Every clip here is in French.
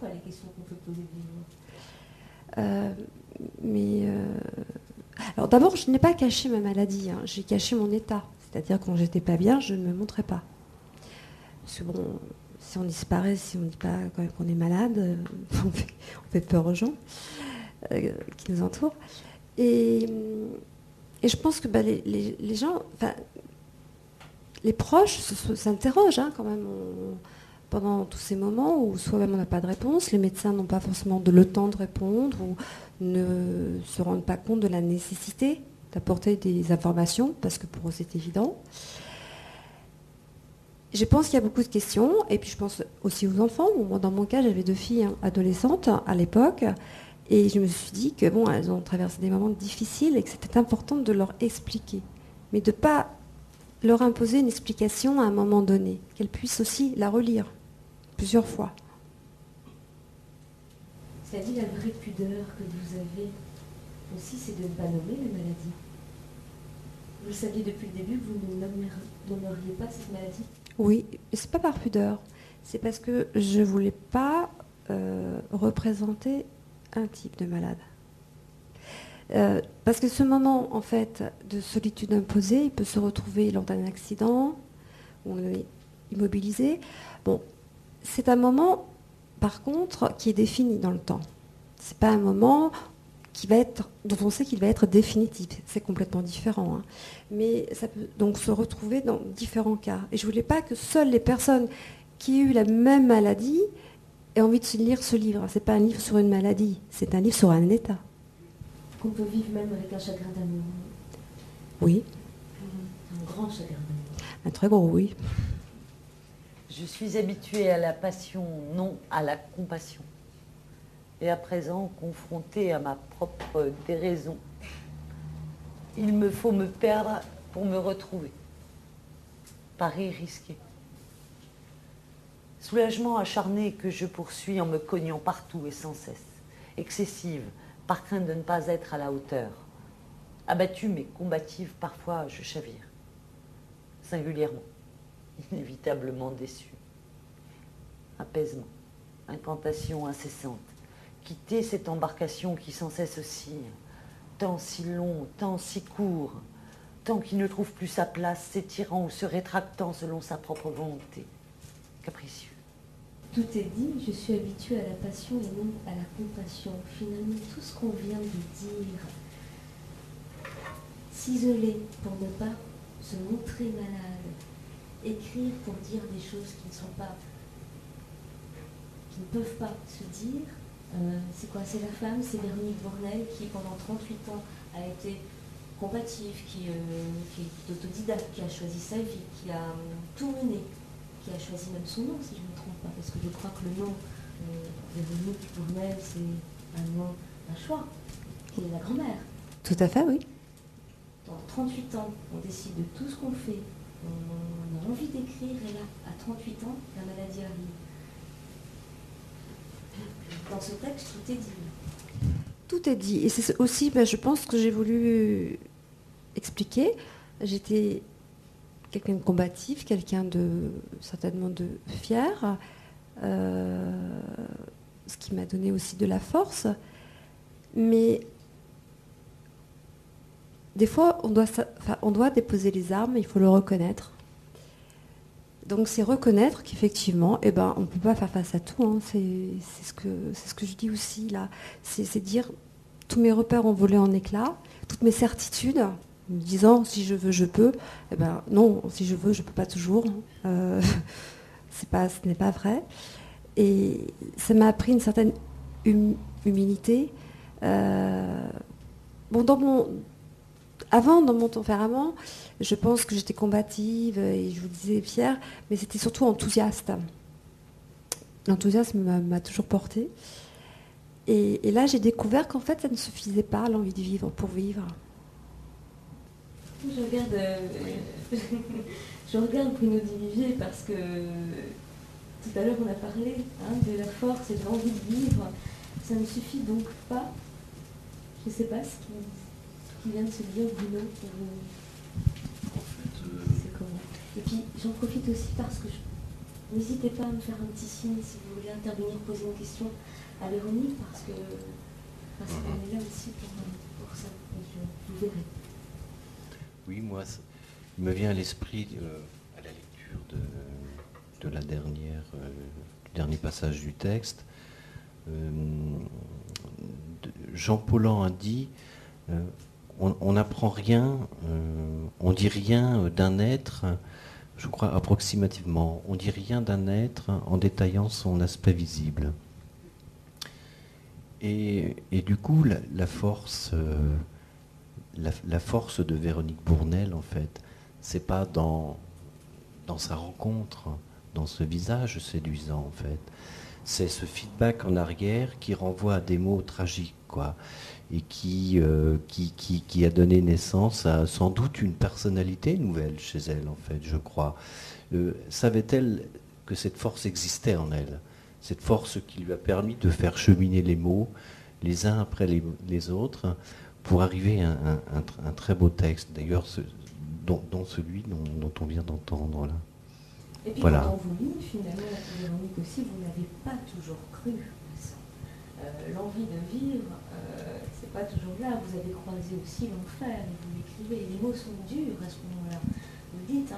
pas les questions qu'on peut poser de Alors d'abord, je n'ai pas caché ma maladie, hein. J'ai caché mon état. C'est-à-dire quand j'étais pas bien, je ne me montrais pas. Parce que bon, si on disparaît, si on ne dit pas quand même qu'on est malade, on fait peur aux gens qui nous entourent. Et je pense que les gens, les proches s'interrogent hein, quand même pendant tous ces moments où soi-même on n'a pas de réponse, les médecins n'ont pas forcément le temps de répondre ou ne se rendent pas compte de la nécessité d'apporter des informations parce que pour eux c'est évident. Je pense qu'il y a beaucoup de questions et puis je pense aussi aux enfants. Bon, dans mon cas, j'avais 2 filles adolescentes à l'époque et je me suis dit que bon, elles ont traversé des moments difficiles et que c'était important de leur expliquer, mais de ne pas leur imposer une explication à un moment donné, qu'elles puissent aussi la relire plusieurs fois. C'est-à-dire la vraie pudeur que vous avez aussi, c'est de ne pas nommer les maladies. Vous saviez depuis le début que vous ne nommeriez pas cette maladie? Oui, et c'est pas par pudeur, c'est parce que je ne voulais pas représenter un type de malade. Parce que ce moment, en fait, de solitude imposée, il peut se retrouver lors d'un accident, où on est immobilisé. Bon, c'est un moment, par contre, qui est défini dans le temps. C'est pas un moment dont on sait qu'il va être définitif. C'est complètement différent. Hein. Mais ça peut donc se retrouver dans différents cas. Et je voulais pas que seules les personnes qui aient eu la même maladie aient envie de lire ce livre. C'est pas un livre sur une maladie, c'est un livre sur un état. Qu'on peut vivre même avec un chagrin d'amour. Oui. Un grand chagrin d'amour. Un très gros oui. Je suis habituée à la passion, non à la compassion. Et à présent, confrontée à ma propre déraison, il me faut me perdre pour me retrouver. Pari risqué. Soulagement acharné que je poursuis en me cognant partout et sans cesse. Excessive, par crainte de ne pas être à la hauteur. Abattue mais combative, parfois je chavire. Singulièrement, inévitablement déçue. Apaisement, incantation incessante. Quitter cette embarcation qui sans cesse oscille. Temps si long, temps si court. Temps qui ne trouve plus sa place, s'étirant ou se rétractant selon sa propre volonté. Capricieux. Tout est dit, je suis habituée à la passion et non à la compassion. Finalement, tout ce qu'on vient de dire, s'isoler pour ne pas se montrer malade, écrire pour dire des choses qui ne peuvent pas se dire, c'est quoi? C'est la femme, c'est Véronique Bournel qui, pendant 38 ans, a été combative, qui est autodidacte, qui a choisi sa vie, qui a tout mené, qui a choisi même son nom, si je ne me trompe pas, parce que je crois que le nom Véronique Bournel, c'est un nom, un choix, qui est la grand-mère. Tout à fait, oui. Dans 38 ans, on décide de tout ce qu'on fait, on a envie d'écrire, et là, à 38 ans, la maladie arrive. Dans ce texte, tout est dit. Tout est dit. Et c'est aussi, je pense que j'ai voulu expliquer. J'étais quelqu'un de combatif, quelqu'un certainement de fier, ce qui m'a donné aussi de la force. Mais des fois, on doit déposer les armes, il faut le reconnaître. Donc c'est reconnaître qu'effectivement, on ne peut pas faire face à tout. Hein. C'est ce que je dis aussi là. C'est dire, tous mes repères ont volé en éclats, toutes mes certitudes, en me disant si je veux, je peux. Non, si je veux, je ne peux pas toujours. Ce n'est pas vrai. Et ça m'a appris une certaine humilité. Avant, dans mon tempérament, je pense que j'étais combative et je vous disais fière, mais c'était surtout enthousiaste. L'enthousiasme m'a toujours portée. Et là, j'ai découvert qu'en fait, ça ne suffisait pas, l'envie de vivre pour vivre. Je regarde Bruno Duvivier parce que tout à l'heure, on a parlé de la force et de l'envie de vivre. Ça ne suffit donc pas. Je ne sais pas ce qui vient de se dire, Bruno, pour vous. C'est comment. Et puis, j'en profite aussi parce que n'hésitez pas à me faire un petit signe si vous voulez intervenir, poser une question à Véronique, parce qu'on est là aussi pour ça. Vous verrez. Oui, moi, il me vient à l'esprit, à la lecture de la dernière, du dernier passage du texte, Jean Paulhan a dit on n'apprend rien, on dit rien d'un être, je crois approximativement, on dit rien d'un être en détaillant son aspect visible. Et du coup, la force de Véronique Bournel, en fait, c'est pas dans sa rencontre, dans ce visage séduisant, en fait. C'est ce feedback en arrière qui renvoie à des mots tragiques, quoi, et qui a donné naissance à sans doute une personnalité nouvelle chez elle, en fait, je crois. Savait-elle que cette force existait en elle? Cette force qui lui a permis de faire cheminer les mots les uns après les autres pour arriver à un très beau texte, d'ailleurs, dont celui dont on vient d'entendre là. Et puis voilà. quand on vous lit, finalement, Véronique aussi, vous n'avez pas toujours cru à ça. L'envie de vivre, c'est pas toujours là. Vous avez croisé aussi l'enfer et vous l'écrivez. Les mots sont durs à ce moment-là. Vous dites,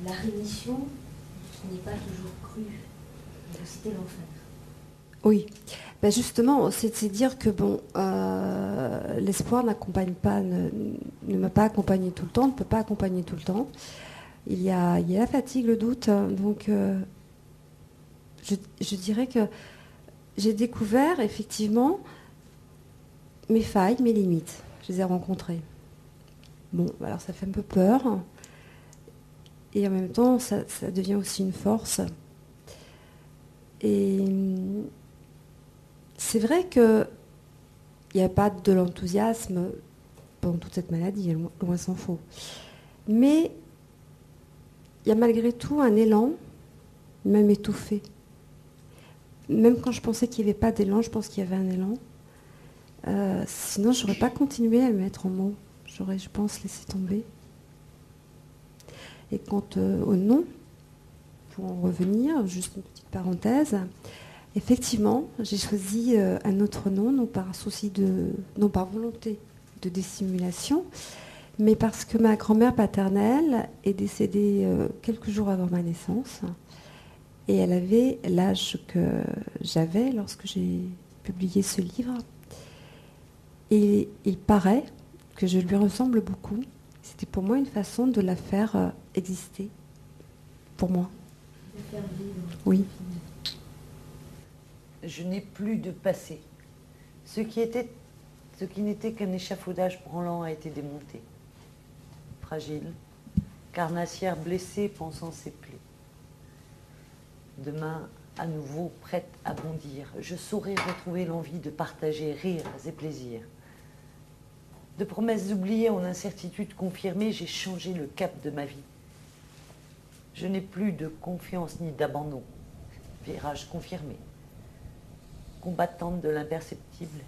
la rémission, je n'ai pas toujours cru. Vous citez l'enfer. Oui, ben justement, c'est dire que bon, l'espoir n'accompagne pas, ne m'a pas accompagné tout le temps, ne peut pas accompagner tout le temps. Il y a la fatigue, le doute, donc je dirais que j'ai découvert effectivement mes failles, mes limites. Je les ai rencontrées. Bon, alors ça fait un peu peur, et en même temps, ça devient aussi une force. Et c'est vrai qu'il n'y a pas de l'enthousiasme pendant toute cette maladie, loin s'en faut. Mais il y a malgré tout un élan, même étouffé. Même quand je pensais qu'il n'y avait pas d'élan, je pense qu'il y avait un élan. Sinon, je n'aurais pas continué à le mettre en mots. J'aurais, je pense, laissé tomber. Et quant au nom, pour en revenir, juste une petite parenthèse, effectivement, j'ai choisi un autre nom, non par volonté de dissimulation, mais parce que ma grand-mère paternelle est décédée quelques jours avant ma naissance, et elle avait l'âge que j'avais lorsque j'ai publié ce livre. Et il paraît que je lui ressemble beaucoup. C'était pour moi une façon de la faire exister, pour moi. De faire vivre. Oui. Je n'ai plus de passé. Ce qui n'était qu'un échafaudage branlant a été démonté. Fragile, carnassière blessée pensant ses plaies. Demain, à nouveau prête à bondir, je saurai retrouver l'envie de partager rires et plaisirs. De promesses oubliées en incertitude confirmée, j'ai changé le cap de ma vie. Je n'ai plus de confiance ni d'abandon. Virage confirmé. Combattante de l'imperceptible,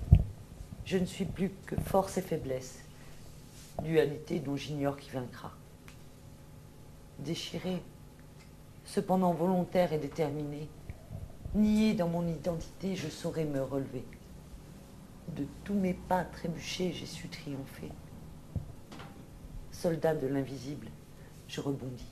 je ne suis plus que force et faiblesse, dualité dont j'ignore qui vaincra. Déchirée, cependant volontaire et déterminée, niée dans mon identité, je saurais me relever. De tous mes pas trébuchés, j'ai su triompher. Soldat de l'invisible, je rebondis.